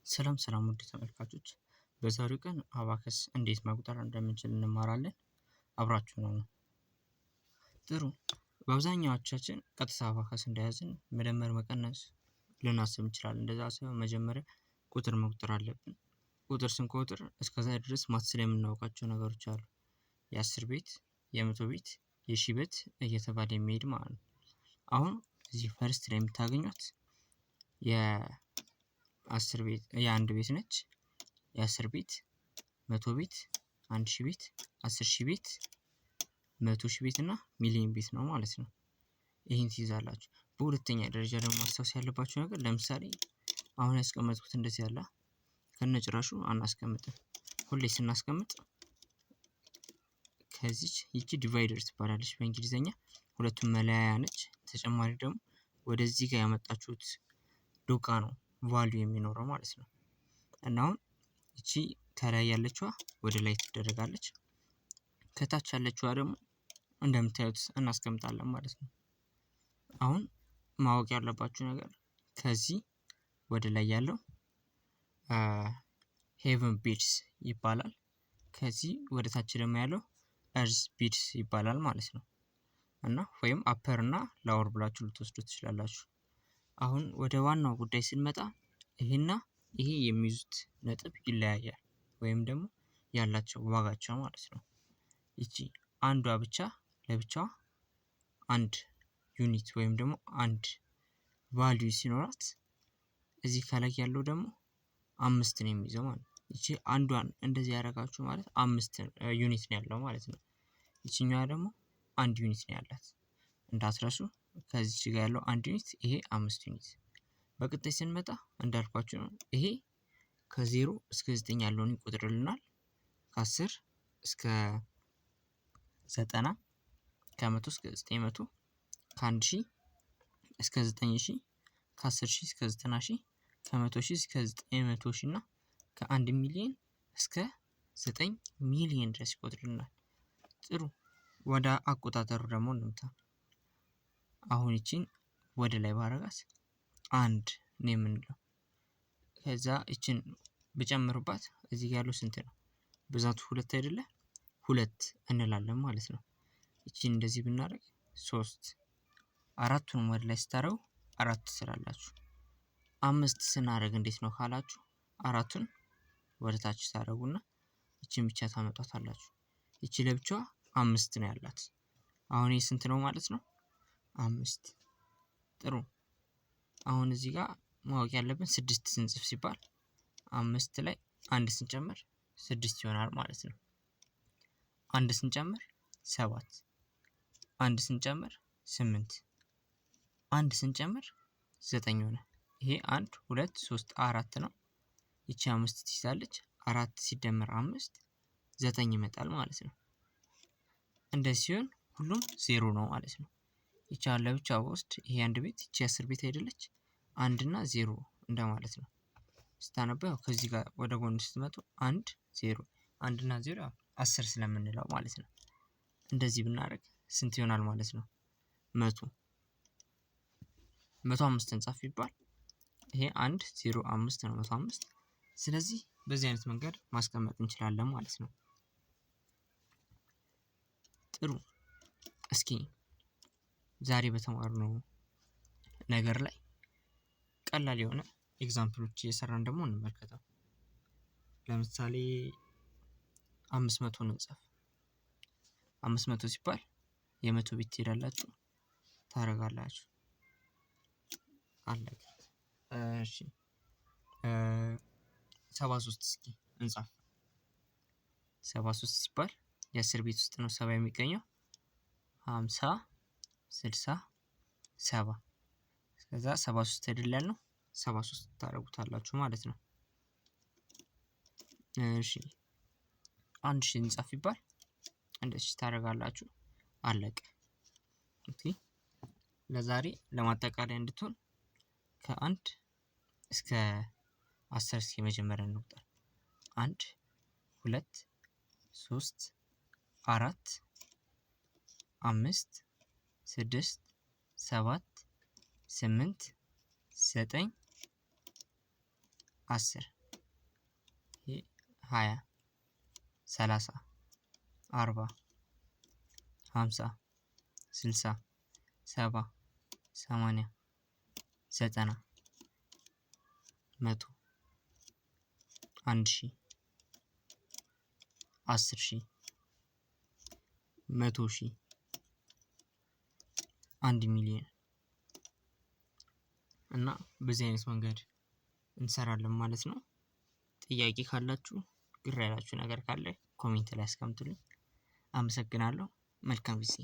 ሰላም ውድ ተመልካቾች፣ በዛሬው ቀን አባከስ እንዴት መቁጠር እንደምንችል እንማራለን። አብራችሁ ነው። ጥሩ። በአብዛኛዎቻችን ቀጥታ አባከስ እንደያዝን መደመር መቀነስ ልናስብ እንችላለን። እንደዛ ሳይሆን መጀመሪያ ቁጥር መቁጠር አለብን። ቁጥር ስንቆጥር እስከዛ ድረስ ማትስ ላይ የምናውቃቸው ነገሮች አሉ። የ10 ቤት፣ የ100 ቤት፣ የ1000 ቤት እየተባለ የሚሄድ ማለት ነው። አሁን እዚህ ፈርስት ላይ የምታገኙት የ10 ቤት የአንድ ቤት ነች። የ10 ቤት፣ 100 ቤት፣ 1000 ቤት፣ 10000 ቤት፣ 100000 ቤት እና ሚሊዮን ቤት ነው ማለት ነው። ይሄን ትይዛላችሁ። በሁለተኛ ደረጃ ደግሞ ማስታወስ ያለባችሁ ነገር ለምሳሌ አሁን ያስቀመጥኩት እንደዚህ ያለ ከነጭራሹ አናስቀምጥም። ሁሌ ስናስቀምጥ ከዚች ይቺ ዲቫይደር ትባላለች በእንግሊዘኛ። ሁለቱም መለያያ ነች። ተጨማሪ ደግሞ ወደዚህ ጋር ያመጣችሁት ዶቃ ነው ቫልዩ የሚኖረው ማለት ነው። እና አሁን እቺ ከላይ ያለችዋ ወደ ላይ ትደረጋለች። ከታች ያለችዋ ደግሞ እንደምታዩት እናስቀምጣለን ማለት ነው። አሁን ማወቅ ያለባችሁ ነገር ከዚህ ወደ ላይ ያለው ሄቨን ቢድስ ይባላል። ከዚህ ወደ ታች ደግሞ ያለው እርዝ ቢድስ ይባላል ማለት ነው። እና ወይም አፐር እና ላወር ብላችሁ ልትወስዱት ትችላላችሁ። አሁን ወደ ዋናው ጉዳይ ስንመጣ ይሄና ይሄ የሚይዙት ነጥብ ይለያያል፣ ወይም ደግሞ ያላቸው ዋጋቸው ማለት ነው። ይቺ አንዷ ብቻ ለብቻዋ አንድ ዩኒት ወይም ደግሞ አንድ ቫልዩ ሲኖራት እዚህ ከላይ ያለው ደግሞ 5 ነው የሚይዘው ማለት ነው። ይቺ አንዷን እንደዚህ ያደረጋችሁ ማለት 5 ዩኒት ነው ያለው ማለት ነው። ይቺኛዋ ደግሞ 1 ዩኒት ነው ያላት እንዳትረሱ። ከዚህ ጋር ያለው 1 ዩኒት ይሄ 5 ዩኒት። በቀጣይ ስንመጣ እንዳልኳችሁ ነው። ይሄ ከ0 እስከ 9 ያለውን ይቆጥርልናል። ከ10 እስከ 90፣ ከ100 እስከ 900፣ ከ1000 እስከ 9000፣ ከ10000 እስከ 90000፣ ከ100000 እስከ 900000 እና ከ1 ሚሊዮን እስከ 9 ሚሊዮን ድረስ ይቆጥርልናል። ጥሩ። ወደ አቆጣጠሩ ደግሞ እንምጣ። አሁን ይቺን ወደ ላይ ባረጋት አንድ ነው የምንለው። ከዛ ይቺን ብጨምርባት እዚህ ጋር ያለው ስንት ነው? ብዛቱ 2 አይደለ? 2 እንላለን ማለት ነው። ይቺን እንደዚህ ብናደርግ 3፣ አራቱንም ወደ ላይ ስታረጉ 4 ትስላላችሁ። 5 ስናደርግ እንዴት ነው ካላችሁ አራቱን ወደ ታች ታደርጉና ይቺን ብቻ ታመጣታላችሁ። ይቺ ለብቻዋ 5 ነው ያላት። አሁን ይሄ ስንት ነው ማለት ነው? 5። ጥሩ። አሁን እዚህ ጋር ማወቅ ያለብን 6 ስንጽፍ ሲባል 5 ላይ 1 ስንጨምር 6 ይሆናል ማለት ነው። 1 ስንጨምር 7፣ 1 ስንጨምር 8፣ 1 ስንጨምር 9 ሆነ። ይሄ 1 2 3 4 ነው። ይቺ 5 ትይዛለች። 4 ሲደመር 5 9 ይመጣል ማለት ነው። እንደዚህ ሲሆን ሁሉም 0 ነው ማለት ነው። ይቺ ለብቻ ወስድ ይሄ አንድ ቤት፣ ይቺ 10 ቤት አይደለች? 1 እና 0 እንደማለት ነው። ስታነበው ከዚህ ጋር ወደ ጎን ስትመጡ 1 0 1 እና 0 10 ስለምንለው ማለት ነው። እንደዚህ ብናደርግ ስንት ይሆናል ማለት ነው? 105 እንጻፍ ይባል። ይሄ 1 0 5 ነው 105። ስለዚህ በዚህ አይነት መንገድ ማስቀመጥ እንችላለን ማለት ነው። ጥሩ። እስኪ ዛሬ በተማርነው ነገር ላይ ቀላል የሆነ ኤግዛምፕሎች እየሰራን ደግሞ እንመልከተው። ለምሳሌ 500 እንጻፍ። 500 ሲባል የ100 ቤት ትሄዳላችሁ ታረጋላችሁ። አለቀ። እሺ 73 እስኪ እንጻፍ። 73 ሲባል የ10 ቤት ውስጥ ነው 70 የሚገኘው። 50 60 70። ከዛ 73 አይደል ያልነው? 73 ታረጉታላችሁ ማለት ነው። እሺ 1000 እንጻፍ ይባል እንደዚህ ታረጋላችሁ። አለቀ። ኦኬ። ለዛሬ ለማጠቃለያ እንድትሆን ከ1 እስከ 10 እስኪ መጀመሪያ እንቁጠር። 1 2 3 4 5 6 7 8 9 10 20 30 40 50 60 70 80 90 100 1000 10000 100000 1 ሚሊዮን እና በዚህ አይነት መንገድ እንሰራለን ማለት ነው። ጥያቄ ካላችሁ ግራ ያላችሁ ነገር ካለ ኮሜንት ላይ አስቀምጡልኝ። አመሰግናለሁ። መልካም ጊዜ